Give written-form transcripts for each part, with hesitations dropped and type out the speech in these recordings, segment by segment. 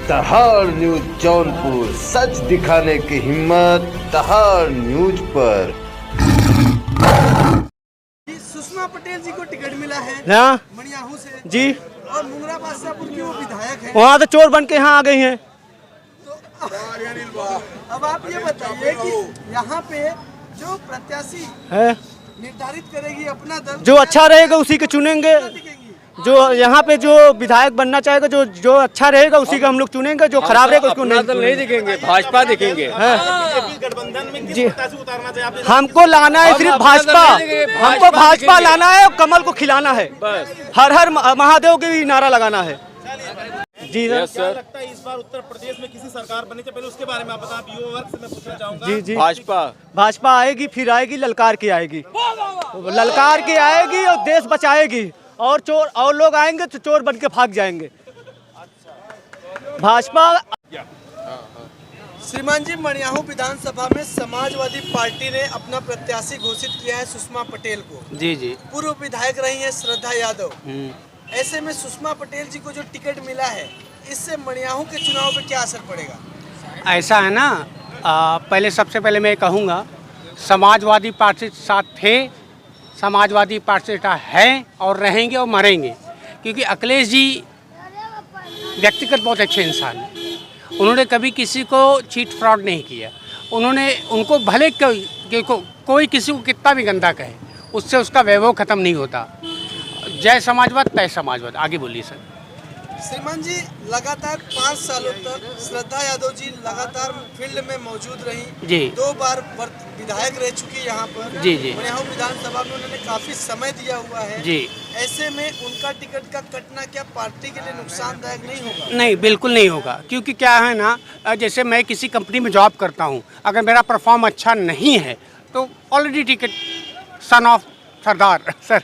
दहाड़ न्यूज जौनपुर, सच दिखाने की हिम्मत दहाड़ न्यूज पर। सुषमा पटेल जी को टिकट मिला है मणियाहू से जी, और मुंगरा बादशाहपुर की वो विधायक है, वहाँ तो चोर बन के यहाँ आ गई हैं। तो अब आप ये बताइए कि यहाँ पे जो प्रत्याशी है निर्धारित करेगी अपना दल, जो अच्छा रहेगा उसी के चुनेंगे। दिखेंगी। जो यहाँ पे जो विधायक बनना चाहेगा, जो अच्छा रहेगा उसी का हम लोग चुनेंगे, जो खराब रहेगा उसको नहीं दिखेंगे, भाजपा दिखेंगे। गठबंधन में जी, उतारना चाहिए। हमको लाना है सिर्फ भाजपा, हमको भाजपा लाना है और कमल को खिलाना है, हर हर महादेव के भी नारा लगाना है। जी क्या लगता है इस बार उत्तर प्रदेश में किसी सरकार बनने से पहले उसके बारे में आप बताएं, युवा वर्ग से मैं पूछना चाहूंगा। जी जी, भाजपा आएगी, फिर आएगी, ललकार के आएगी, ललकार के आएगी और देश बचाएगी। और चोर और लोग आएंगे तो चोर बन के भाग जाएंगे। भाजपा। श्रीमान जी, मणियाहू विधानसभा में समाजवादी पार्टी ने अपना प्रत्याशी घोषित किया है सुषमा पटेल को। जी जी, पूर्व विधायक रही है श्रद्धा यादव। ऐसे में सुषमा पटेल जी को जो टिकट मिला है, इससे मणियाहू के चुनाव पे क्या असर पड़ेगा? ऐसा है ना, पहले सबसे पहले मैं कहूँगा समाजवादी पार्टी के साथ थे, समाजवादी पार्टी का है और रहेंगे और मरेंगे, क्योंकि अखिलेश जी व्यक्तिगत बहुत अच्छे इंसान हैं। उन्होंने कभी किसी को चीट फ्रॉड नहीं किया। उनको भले कोई किसी को कितना भी गंदा कहे, उससे उसका वैभव खत्म नहीं होता। जय समाजवाद तय समाजवाद। आगे बोलिए सर। श्रीमान जी, लगातार 5 सालों तक श्रद्धा यादव जी लगातार फील्ड में मौजूद रही जी, 2 बार विधायक रह चुकी यहाँ पर। जी जी, मणियाहू विधानसभा में उन्होंने काफी समय दिया हुआ है जी। ऐसे में उनका टिकट का कटना क्या पार्टी के लिए नुकसानदायक नहीं होगा? नहीं, बिल्कुल नहीं होगा, क्योंकि क्या है ना, जैसे मैं किसी कंपनी में जॉब करता हूँ, अगर मेरा परफॉर्म अच्छा नहीं है तो already ticket son of Sardar sir.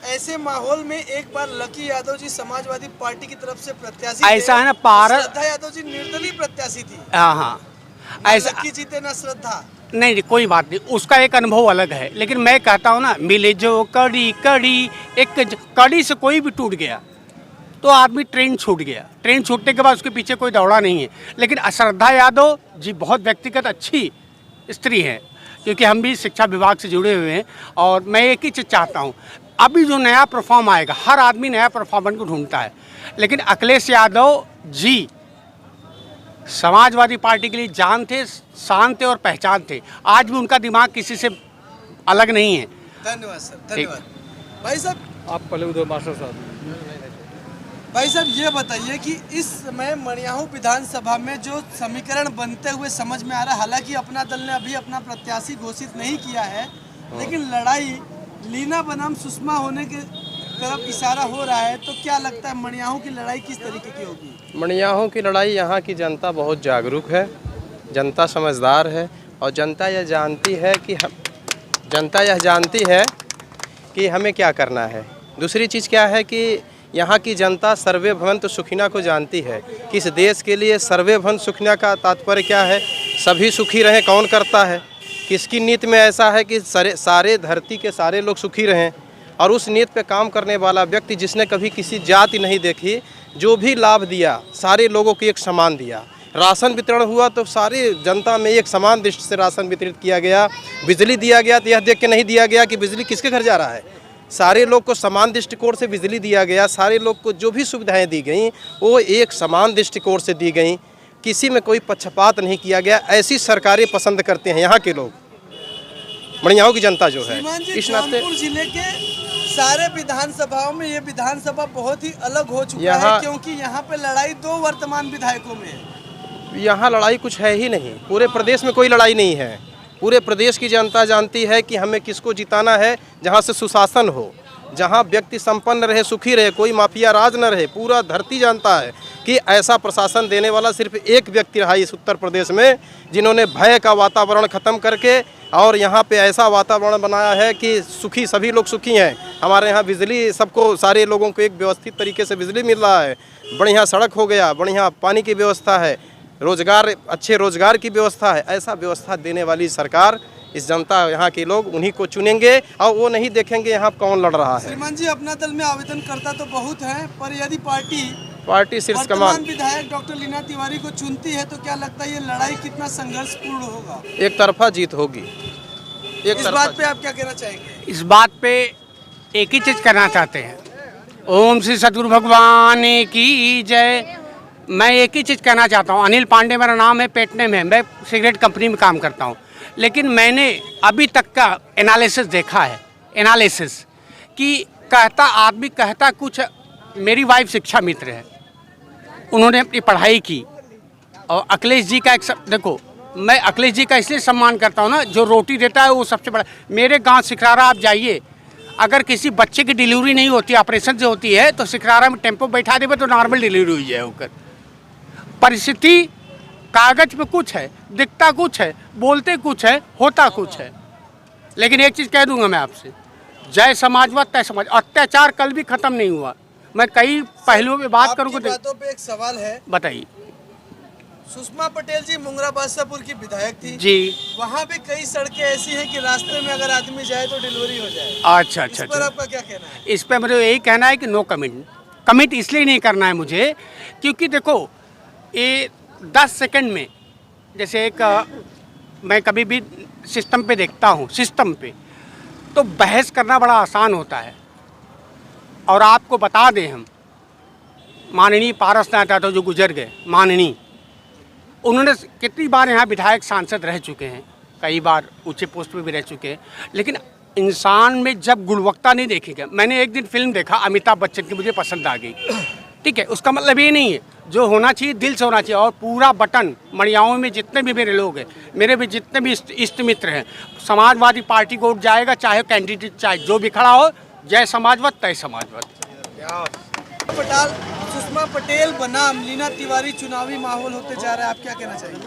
ऐसे माहौल में एक बार लकी यादव जी समाजवादी पार्टी की तरफ से प्रत्याशी ऐसा है ना, श्रद्धा यादव जी निर्दलीय प्रत्याशी थी। हाँ, ऐसा लकी जीते ना श्रद्धा। नहीं, कोई बात नहीं, उसका एक अनुभव अलग है। लेकिन मैं कहता हूँ ना, मिले जो कड़ी कड़ी, एक कड़ी से कोई भी टूट गया तो आदमी ट्रेन छूट गया। ट्रेन छूटने के बाद उसके पीछे कोई दौड़ा नहीं है। लेकिन श्रद्धा यादव जी बहुत व्यक्तिगत अच्छी स्त्री हैं, क्योंकि हम भी शिक्षा विभाग से जुड़े हुए हैं। और मैं एक ही चीज़ चाहता हूँ, अभी जो नया परफॉर्म आएगा, हर आदमी नया परफॉर्मेंस को ढूंढता है, लेकिन अखिलेश यादव जी समाजवादी पार्टी के लिए जान थे, शान थे और पहचान थे। आज भी उनका दिमाग किसी से अलग नहीं है। धन्यवाद सर, धन्यवाद। भाई साहब, आप पहले उधर मास्टर साहब। भाई साहब ये बताइए कि इस समय मणियाहू विधानसभा में जो समीकरण बनते हुए समझ में आ रहा है, हालांकि अपना दल ने अभी अपना प्रत्याशी घोषित नहीं किया है, लेकिन लड़ाई लीना बनाम सुषमा होने के तरफ इशारा हो रहा है, तो क्या लगता है मणियाहू की लड़ाई किस तरीके की होगी? मणियाहू की लड़ाई, यहाँ की जनता बहुत जागरूक है, जनता समझदार है और जनता यह जानती है कि हमें क्या करना है। दूसरी चीज़ क्या है कि यहाँ की जनता सर्वे भवन्तु सुखिना को जानती है कि इस देश के लिए सर्वे भवन्तु सुखिना का तात्पर्य क्या है। सभी सुखी रहें कौन करता है? किसकी नीति में ऐसा है कि सारे धरती के सारे लोग सुखी रहें, और उस नीति पे काम करने वाला व्यक्ति जिसने कभी किसी जाति नहीं देखी, जो भी लाभ दिया सारे लोगों को एक समान दिया। राशन वितरण हुआ तो सारी जनता में एक समान दृष्टि से राशन वितरित किया गया। बिजली दिया गया तो यह देख के नहीं दिया गया कि बिजली किसके घर जा रहा है, सारे लोग को समान दृष्टिकोण से बिजली दिया गया। सारे लोग को जो भी सुविधाएं दी गई वो एक समान दृष्टिकोण से दी गई, किसी में कोई पक्षपात नहीं किया गया। ऐसी सरकारें पसंद करते हैं यहाँ के लोग, मणियाहू की जनता जो है। इस नाते जौनपुर जिले के सारे विधानसभाओं में ये विधानसभा बहुत ही अलग हो चुका है, क्योंकि यहाँ पे लड़ाई 2 वर्तमान विधायकों में है। यहाँ लड़ाई कुछ है ही नहीं, पूरे प्रदेश में कोई लड़ाई नहीं है। पूरे प्रदेश की जनता जानती है कि हमें किसको जिताना है, जहाँ से सुशासन हो, जहाँ व्यक्ति संपन्न रहे, सुखी रहे, कोई माफिया राज न रहे। पूरा धरती जानता है कि ऐसा प्रशासन देने वाला सिर्फ एक व्यक्ति रहा इस उत्तर प्रदेश में, जिन्होंने भय का वातावरण ख़त्म करके और यहाँ पे ऐसा वातावरण बनाया है कि सुखी, सभी लोग सुखी हैं। हमारे यहाँ बिजली सबको, सारे लोगों को एक व्यवस्थित तरीके से बिजली मिल रहा है, बढ़िया सड़क हो गया, बढ़िया पानी की व्यवस्था है, रोजगार, अच्छे रोजगार की व्यवस्था है। ऐसा व्यवस्था देने वाली सरकार इस जनता, यहाँ के लोग उन्हीं को चुनेंगे और वो नहीं देखेंगे यहाँ कौन लड़ रहा है। श्रीमान जी, अपना दल में आवेदन करता तो बहुत है, पर यदि पार्टी पार्टी शीर्ष वर्तमान कमान विधायक डॉक्टर लीना तिवारी को चुनती है तो क्या लगता है ये लड़ाई कितना संघर्षपूर्ण होगा? एक तरफा जीत होगी। एक इस तरफा बात पे आप क्या कहना चाहेंगे? इस बात पे एक ही चीज़ करना चाहते हैं, ओम श्री सतगुरु भगवान की जय। मैं एक ही चीज़ कहना चाहता हूँ, अनिल पांडे मेरा नाम है, पेटने में मैं सिगरेट कंपनी में काम करता हूँ, लेकिन मैंने अभी तक का एनालिसिस देखा है, एनालिसिस कि कहता आदमी कहता कुछ। मेरी वाइफ शिक्षा मित्र है, उन्होंने अपनी पढ़ाई की, और अखिलेश जी का देखो, मैं अखिलेश जी का इसलिए सम्मान करता हूँ ना, जो रोटी देता है वो सबसे बड़ा। मेरे गांव सिखरारा आप जाइए, अगर किसी बच्चे की डिलीवरी नहीं होती, ऑपरेशन से होती है, तो सिखरारा में टेम्पो बैठा देवे तो नॉर्मल डिलीवरी हुई जाए होकर। परिस्थिति कागज पे कुछ है, दिखता कुछ है, बोलते कुछ है, होता कुछ है। लेकिन एक चीज़ कह दूंगा मैं आपसे, जय समाजवाद तय समाज। अत्याचार कल भी खत्म नहीं हुआ। मैं कई पहलुओं पे बात करूँगा। बातों पे एक सवाल है, बताइए। सुषमा पटेल जी मुंगरा बादशाहपुर की विधायक थी जी, वहाँ भी कई सड़कें ऐसी हैं कि रास्ते में अगर आदमी जाए तो डिलीवरी हो जाए। अच्छा इस पर आपका क्या कहना है? इस पर मुझे यही कहना है कि नो कमेंट। कमेंट इसलिए नहीं करना है मुझे, क्योंकि देखो ये 10 सेकंड में, जैसे एक मैं कभी भी सिस्टम पे देखता हूँ, सिस्टम पे तो बहस करना बड़ा आसान होता है। और आपको बता दें, हम माननीय पारस नेता तो जो गुजर गए, माननीय, उन्होंने कितनी बार यहाँ विधायक सांसद रह चुके हैं, कई बार ऊंचे पोस्ट पे भी रह चुके हैं, लेकिन इंसान में जब गुणवत्ता नहीं देखेगा। मैंने एक दिन फिल्म देखा अमिताभ बच्चन की, मुझे पसंद आ गई, ठीक है, उसका मतलब ये नहीं है, जो होना चाहिए दिल से होना चाहिए। और पूरा बटन मड़ियाओं में जितने भी मेरे लोग हैं, मेरे भी जितने भी इष्ट मित्र हैं, समाजवादी पार्टी को उठ जाएगा, चाहे कैंडिडेट चाहे जो भी खड़ा हो, जय समाजवाद तय समाजवाद। सुषमा पटेल बनाम लीना तिवारी चुनावी माहौल होते जा रहा है, आप क्या कहना चाहिए?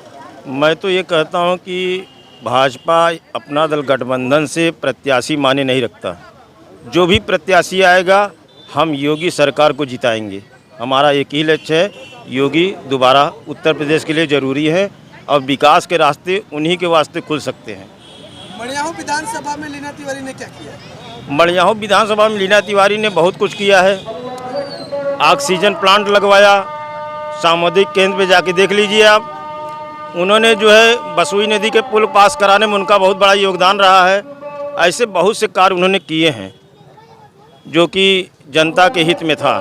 मैं तो ये कहता हूँ कि भाजपा अपना दल गठबंधन से प्रत्याशी माने नहीं रखता। जो भी प्रत्याशी आएगा हम योगी सरकार को जिताएंगे। हमारा एक ही लक्ष्य है, योगी दोबारा उत्तर प्रदेश के लिए ज़रूरी है और विकास के रास्ते उन्हीं के वास्ते खुल सकते हैं। मड़ियाहू विधानसभा में लीना तिवारी ने क्या किया? मड़ियाहू विधानसभा में लीना तिवारी ने बहुत कुछ किया है। ऑक्सीजन प्लांट लगवाया, सामुदायिक केंद्र पे जाके देख लीजिए आप। उन्होंने जो है बसुई नदी के पुल पास कराने में उनका बहुत बड़ा योगदान रहा है। ऐसे बहुत से कार्य उन्होंने किए हैं जो कि जनता के हित में था।